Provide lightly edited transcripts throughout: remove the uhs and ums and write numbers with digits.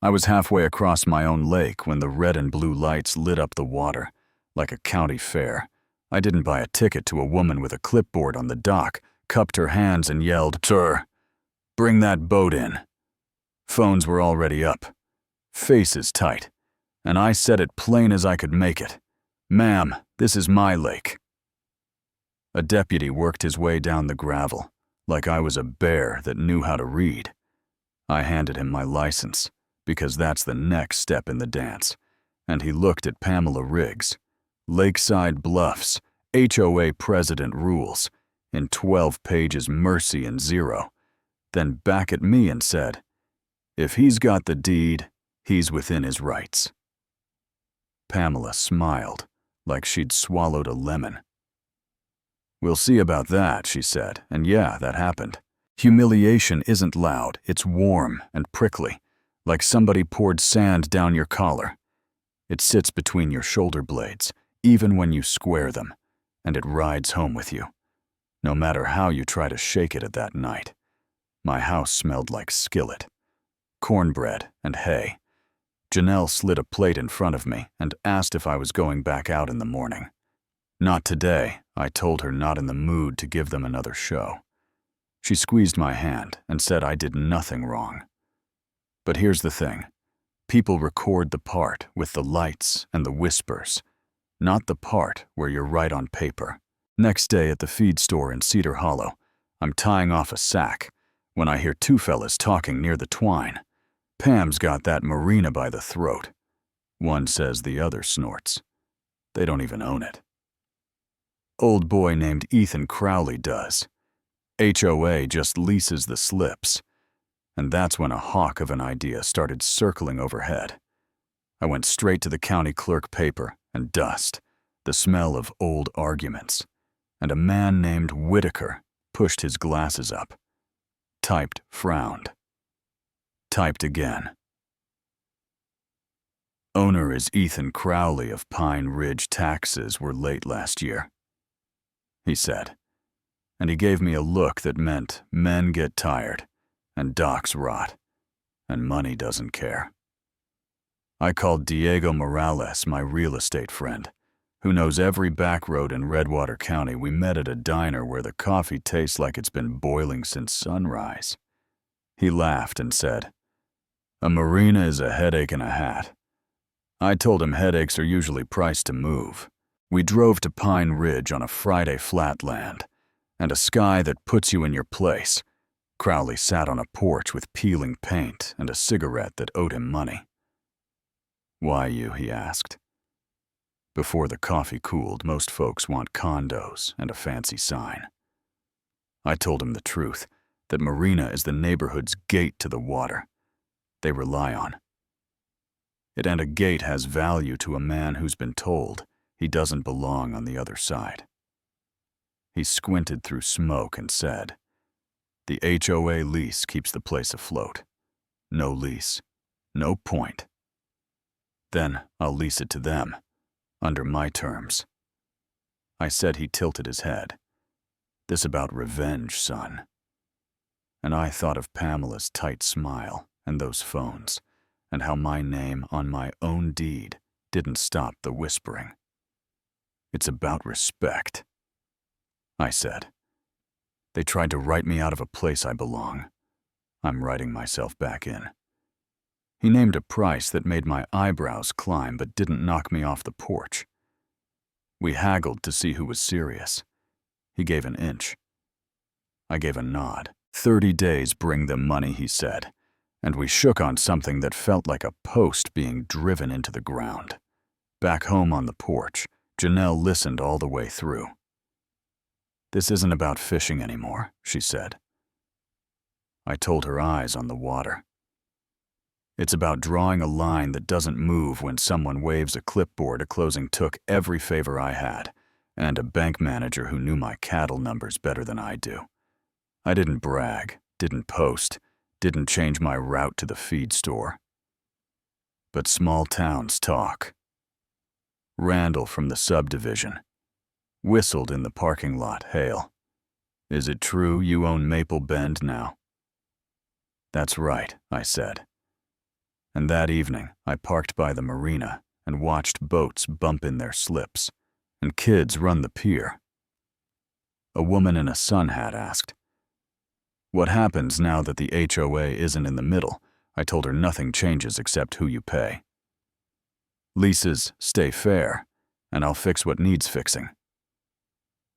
I was halfway across my own lake when the red and blue lights lit up the water, like a county fair. I didn't buy a ticket to a woman with a clipboard on the dock, cupped her hands and yelled, "Sir, bring that boat in." Phones were already up, faces tight, and I said it plain as I could make it. "Ma'am, this is my lake." A deputy worked his way down the gravel, like I was a bear that knew how to read. I handed him my license, because that's the next step in the dance, and he looked at Pamela Riggs. Lakeside Bluffs, HOA president rules, in 12 pages mercy and zero, then back at me and said, "If he's got the deed, he's within his rights." Pamela smiled, like she'd swallowed a lemon. "We'll see about that," she said, and yeah, that happened. Humiliation isn't loud, it's warm and prickly, like somebody poured sand down your collar. It sits between your shoulder blades, even when you square them, and it rides home with you, no matter how you try to shake it at that night. My house smelled like skillet, cornbread, and hay. Janelle slid a plate in front of me and asked if I was going back out in the morning. "Not today," I told her, not in the mood to give them another show. She squeezed my hand and said I did nothing wrong. But here's the thing. People record the part with the lights and the whispers, not the part where you're right on paper. Next day at the feed store in Cedar Hollow, I'm tying off a sack when I hear two fellas talking near the twine. Pam's got that Marina by the throat. One says the other snorts. They don't even own it. Old boy named Ethan Crowley does. HOA just leases the slips. And that's when a hawk of an idea started circling overhead. I went straight to the county clerk paper and dust, the smell of old arguments, and a man named Whitaker pushed his glasses up. Typed, frowned. Typed again. "Owner is Ethan Crowley of Pine Ridge. Taxes were late last year," he said, and he gave me a look that meant men get tired, and docs rot, and money doesn't care. I called Diego Morales, my real estate friend, who knows every back road in Redwater County. We met at a diner where the coffee tastes like it's been boiling since sunrise. He laughed and said, "A Marina is a headache in a hat." I told him headaches are usually priced to move. We drove to Pine Ridge on a Friday flatland, and a sky that puts you in your place. Crowley sat on a porch with peeling paint and a cigarette that owed him money. "Why you?" he asked. Before the coffee cooled, most folks want condos and a fancy sign. I told him the truth, that Marina is the neighborhood's gate to the water. They rely on it, and a gate has value to a man who's been told he doesn't belong on the other side. He squinted through smoke and said, "The HOA lease keeps the place afloat. No lease, no point. Then I'll lease it to them, under my terms." I said. He tilted his head. "This about revenge, son." And I thought of Pamela's tight smile and those phones, and how my name on my own deed didn't stop the whispering. "It's about respect," I said. "They tried to write me out of a place I belong. I'm writing myself back in." He named a price that made my eyebrows climb but didn't knock me off the porch. We haggled to see who was serious. He gave an inch. I gave a nod. 30 days bring them money, he said, and we shook on something that felt like a post being driven into the ground. Back home on the porch, Janelle listened all the way through. "This isn't about fishing anymore," she said. I told her eyes on the water. "It's about drawing a line that doesn't move when someone waves a clipboard. A closing took every favor I had, and a bank manager who knew my cattle numbers better than I do. I didn't brag, didn't post, didn't change my route to the feed store. But small towns talk." Randall from the subdivision whistled in the parking lot. "Hale, is it true you own Maple Bend now?" "That's right," I said. And that evening, I parked by the Marina and watched boats bump in their slips and kids run the pier. A woman in a sun hat asked, "What happens now that the HOA isn't in the middle?" I told her nothing changes except who you pay. Leases stay fair, and I'll fix what needs fixing.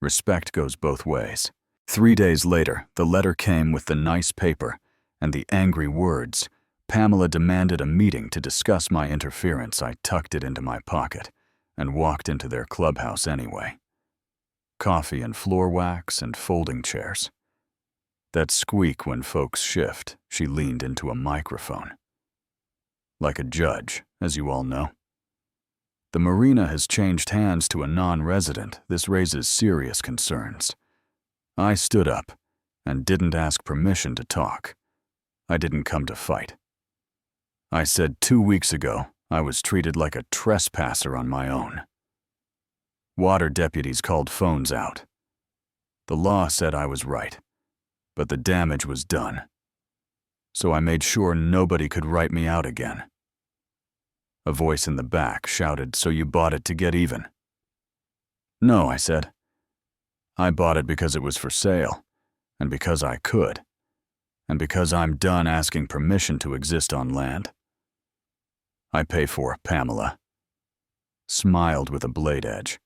Respect goes both ways. 3 days later, the letter came with the nice paper and the angry words. Pamela demanded a meeting to discuss my interference. I tucked it into my pocket and walked into their clubhouse anyway. Coffee and floor wax and folding chairs. That squeak when folks shift, she leaned into a microphone. Like a judge, as you all know. The Marina has changed hands to a non-resident. This raises serious concerns. I stood up and didn't ask permission to talk. I didn't come to fight. I said 2 weeks ago I was treated like a trespasser on my own. Water deputies called phones out. The law said I was right, but the damage was done. So I made sure nobody could write me out again. A voice in the back shouted, "So you bought it to get even?" "No," I said. "I bought it because it was for sale, and because I could, and because I'm done asking permission to exist on land. I pay for Pamela." Smiled with a blade edge.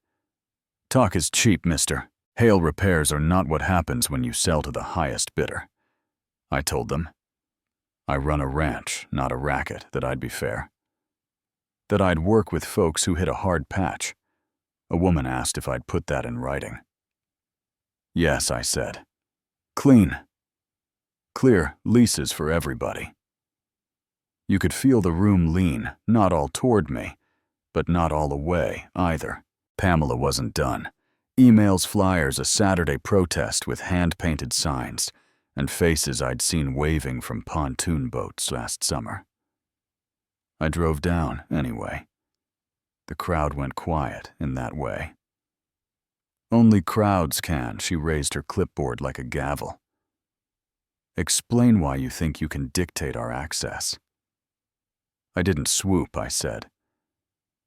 "Talk is cheap, mister. Hail repairs are not what happens when you sell to the highest bidder." I told them. I run a ranch, not a racket, that I'd be fair. That I'd work with folks who hit a hard patch. A woman asked if I'd put that in writing. "Yes," I said. "Clean. Clear leases for everybody." You could feel the room lean, not all toward me, but not all away either. Pamela wasn't done. Emails, flyers, a Saturday protest with hand-painted signs, and faces I'd seen waving from pontoon boats last summer. I drove down, anyway. The crowd went quiet in that way. Only crowds can. She raised her clipboard like a gavel. "Explain why you think you can dictate our access." I didn't swoop, I said.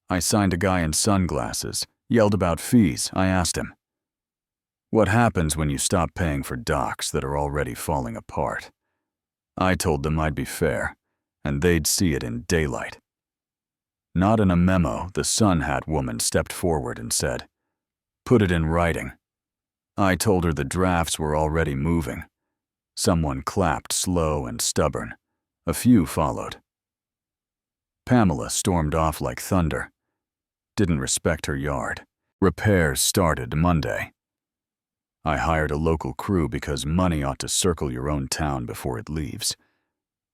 I signed a guy in sunglasses, yelled about fees. I asked him, "What happens when you stop paying for docks that are already falling apart?" I told them I'd be fair, and they'd see it in daylight. Not in a memo, the sun hat woman stepped forward and said, "Put it in writing." I told her the drafts were already moving. Someone clapped, slow and stubborn. A few followed. Pamela stormed off like thunder. Didn't respect her yard. Repairs started Monday. I hired a local crew because money ought to circle your own town before it leaves.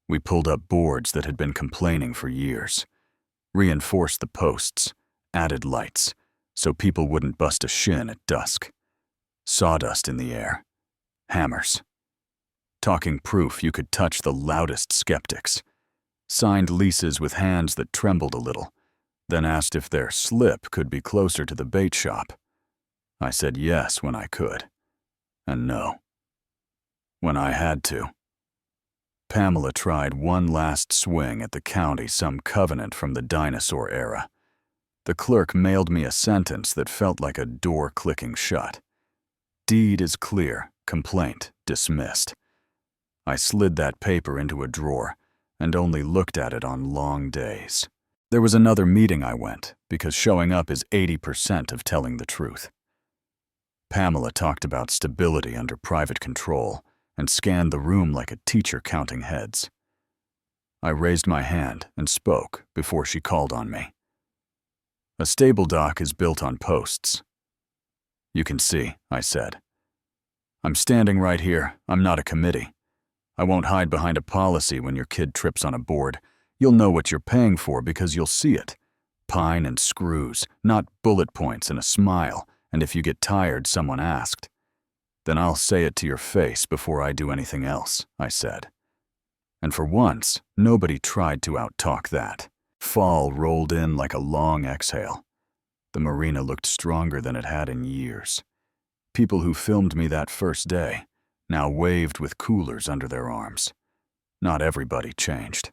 We pulled up boards that had been complaining for years, reinforced the posts, added lights, so people wouldn't bust a shin at dusk. Sawdust in the air. Hammers. Talking proof you could touch the loudest skeptics. Signed leases with hands that trembled a little, then asked if their slip could be closer to the bait shop. I said yes when I could, and no when I had to. Pamela tried one last swing at the county, some covenant from the dinosaur era. The clerk mailed me a sentence that felt like a door clicking shut. Deed is clear, complaint dismissed. I slid that paper into a drawer and only looked at it on long days. There was another meeting I went, because showing up is 80% of telling the truth. Pamela talked about stability under private control and scanned the room like a teacher counting heads. I raised my hand and spoke before she called on me. "A stable dock is built on posts." "You can see," I said. "I'm standing right here. I'm not a committee. I won't hide behind a policy when your kid trips on a board. You'll know what you're paying for because you'll see it. Pine and screws, not bullet points and a smile, and if you get tired, someone asked. Then I'll say it to your face before I do anything else," I said. And for once, nobody tried to out-talk that. Fall rolled in like a long exhale. The Marina looked stronger than it had in years. People who filmed me that first day now waved with coolers under their arms. Not everybody changed.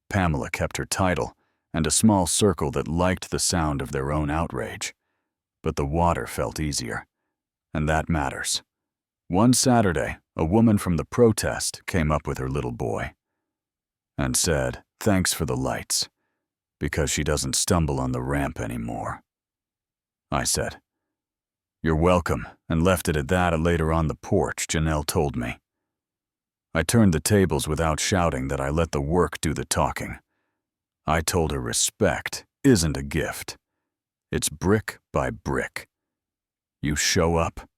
Pamela kept her title and a small circle that liked the sound of their own outrage. But the water felt easier, and that matters. One Saturday, a woman from the protest came up with her little boy and said, "Thanks for the lights," because she doesn't stumble on the ramp anymore. I said, "You're welcome," and left it at that. Later on the porch, Janelle told me. I turned the tables without shouting that I let the work do the talking. I told her respect isn't a gift. It's brick by brick. You show up,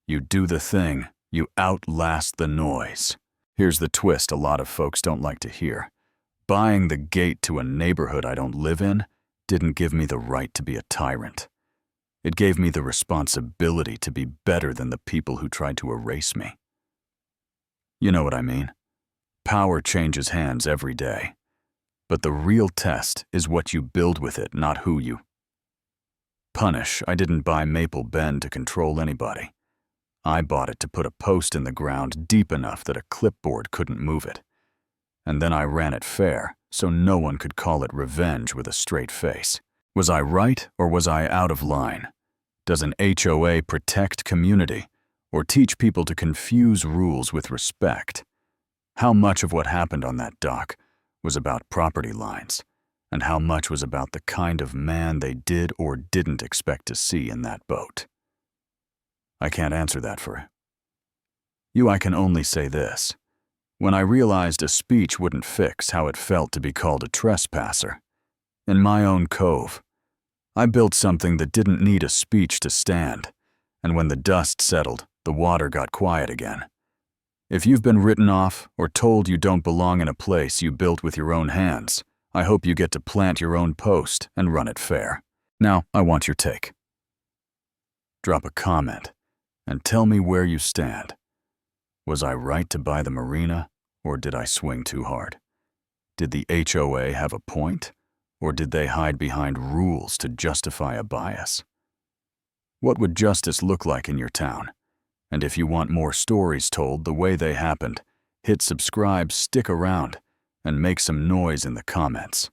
you do the thing, you outlast the noise. Here's the twist a lot of folks don't like to hear. Buying the gate to a neighborhood I don't live in didn't give me the right to be a tyrant. It gave me the responsibility to be better than the people who tried to erase me. You know what I mean? Power changes hands every day. But the real test is what you build with it, not who you punish. I didn't buy Maple Bend to control anybody. I bought it to put a post in the ground deep enough that a clipboard couldn't move it. And then I ran it fair, so no one could call it revenge with a straight face. Was I right or was I out of line? Does an HOA protect community or teach people to confuse rules with respect? How much of what happened on that dock was about property lines, and how much was about the kind of man they did or didn't expect to see in that boat? I can't answer that for you. I can only say this. When I realized a speech wouldn't fix how it felt to be called a trespasser, in my own cove, I built something that didn't need a speech to stand, and when the dust settled, the water got quiet again. If you've been written off or told you don't belong in a place you built with your own hands, I hope you get to plant your own post and run it fair. Now, I want your take. Drop a comment and tell me where you stand. Was I right to buy the Marina, or did I swing too hard? Did the HOA have a point, or did they hide behind rules to justify a bias? What would justice look like in your town? And if you want more stories told the way they happened, hit subscribe, stick around, and make some noise in the comments.